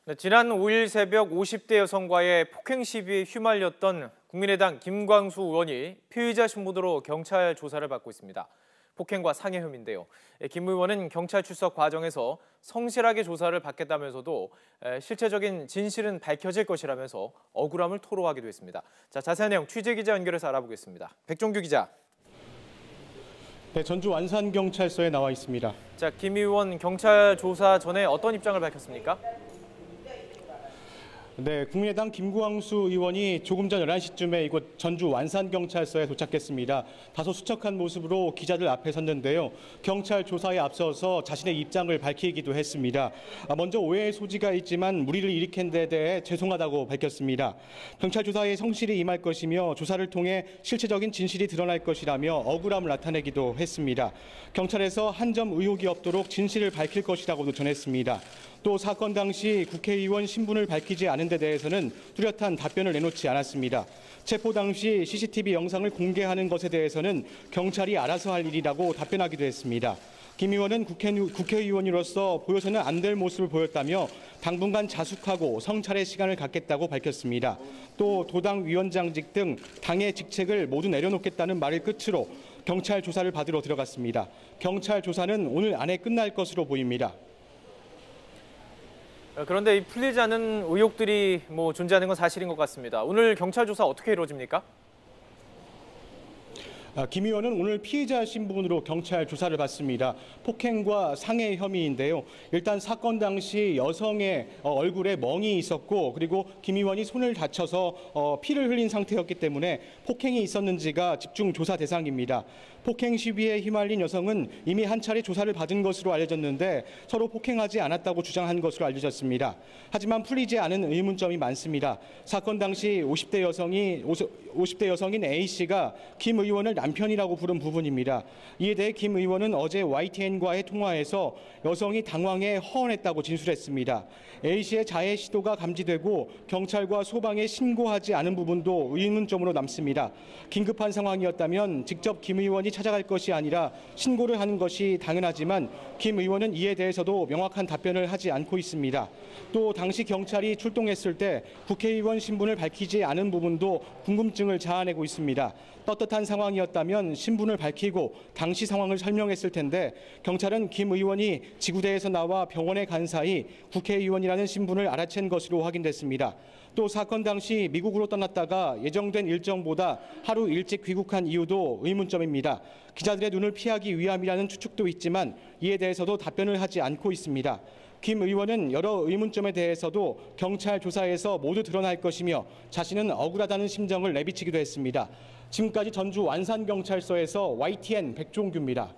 네, 지난 5일 새벽 50대 여성과의 폭행 시비에 휘말렸던 국민의당 김광수 의원이 피의자 신분으로 경찰 조사를 받고 있습니다. 폭행과 상해 혐의인데요. 김 의원은 경찰 출석 과정에서 성실하게 조사를 받겠다면서도 실체적인 진실은 밝혀질 것이라면서 억울함을 토로하기도 했습니다. 자, 자세한 내용 취재기자 연결해서 알아보겠습니다. 백종규 기자. 네, 전주 완산경찰서에 나와 있습니다. 자, 김 의원 경찰 조사 전에 어떤 입장을 밝혔습니까? 네, 국민의당 김광수 의원이 조금 전 11시쯤에 이곳 전주 완산경찰서에 도착했습니다. 다소 수척한 모습으로 기자들 앞에 섰는데요. 경찰 조사에 앞서서 자신의 입장을 밝히기도 했습니다. 먼저 오해의 소지가 있지만 무리를 일으킨 데 대해 죄송하다고 밝혔습니다. 경찰 조사에 성실히 임할 것이며 조사를 통해 실체적인 진실이 드러날 것이라며 억울함을 나타내기도 했습니다. 경찰에서 한 점 의혹이 없도록 진실을 밝힐 것이라고도 전했습니다. 또 사건 당시 국회의원 신분을 밝히지 않은 데 대해서는 뚜렷한 답변을 내놓지 않았습니다. 체포 당시 CCTV 영상을 공개하는 것에 대해서는 경찰이 알아서 할 일이라고 답변하기도 했습니다. 김 의원은 국회의원으로서 보여서는 안 될 모습을 보였다며 당분간 자숙하고 성찰의 시간을 갖겠다고 밝혔습니다. 또 도당 위원장직 등 당의 직책을 모두 내려놓겠다는 말을 끝으로 경찰 조사를 받으러 들어갔습니다. 경찰 조사는 오늘 안에 끝날 것으로 보입니다. 그런데 이 풀리지 않은 의혹들이 존재하는 건 사실인 것 같습니다. 오늘 경찰 조사 어떻게 이루어집니까? 김 의원은 오늘 피의자 신분으로 경찰 조사를 받습니다. 폭행과 상해 혐의인데요. 일단 사건 당시 여성의 얼굴에 멍이 있었고 그리고 김 의원이 손을 다쳐서 피를 흘린 상태였기 때문에 폭행이 있었는지가 집중 조사 대상입니다. 폭행 시비에 휘말린 여성은 이미 한 차례 조사를 받은 것으로 알려졌는데 서로 폭행하지 않았다고 주장한 것으로 알려졌습니다. 하지만 풀리지 않은 의문점이 많습니다. 사건 당시 50대 여성인 A씨가 김 의원을 남편이라고 부른 부분입니다. 이에 대해 김 의원은 어제 YTN과의 통화에서 여성이 당황해 허언했다고 진술했습니다. A씨의 자해 시도가 감지되고 경찰과 소방에 신고하지 않은 부분도 의문점으로 남습니다. 긴급한 상황이었다면 직접 김 의원이 찾아갈 것이 아니라 신고를 하는 것이 당연하지만 김 의원은 이에 대해서도 명확한 답변을 하지 않고 있습니다. 또 당시 경찰이 출동했을 때 국회의원 신분을 밝히지 않은 부분도 궁금증을 자아내고 있습니다. 떳떳한 상황이었다면 신분을 밝히고 당시 상황을 설명했을 텐데 경찰은 김 의원이 지구대에서 나와 병원에 간 사이 국회의원이라는 신분을 알아챈 것으로 확인됐습니다. 또 사건 당시 미국으로 떠났다가 예정된 일정보다 하루 일찍 귀국한 이유도 의문점입니다. 기자들의 눈을 피하기 위함이라는 추측도 있지만 이에 대해서도 답변을 하지 않고 있습니다. 김 의원은 여러 의문점에 대해서도 경찰 조사에서 모두 드러날 것이며 자신은 억울하다는 심정을 내비치기도 했습니다. 지금까지 전주 완산경찰서에서 YTN 백종규입니다.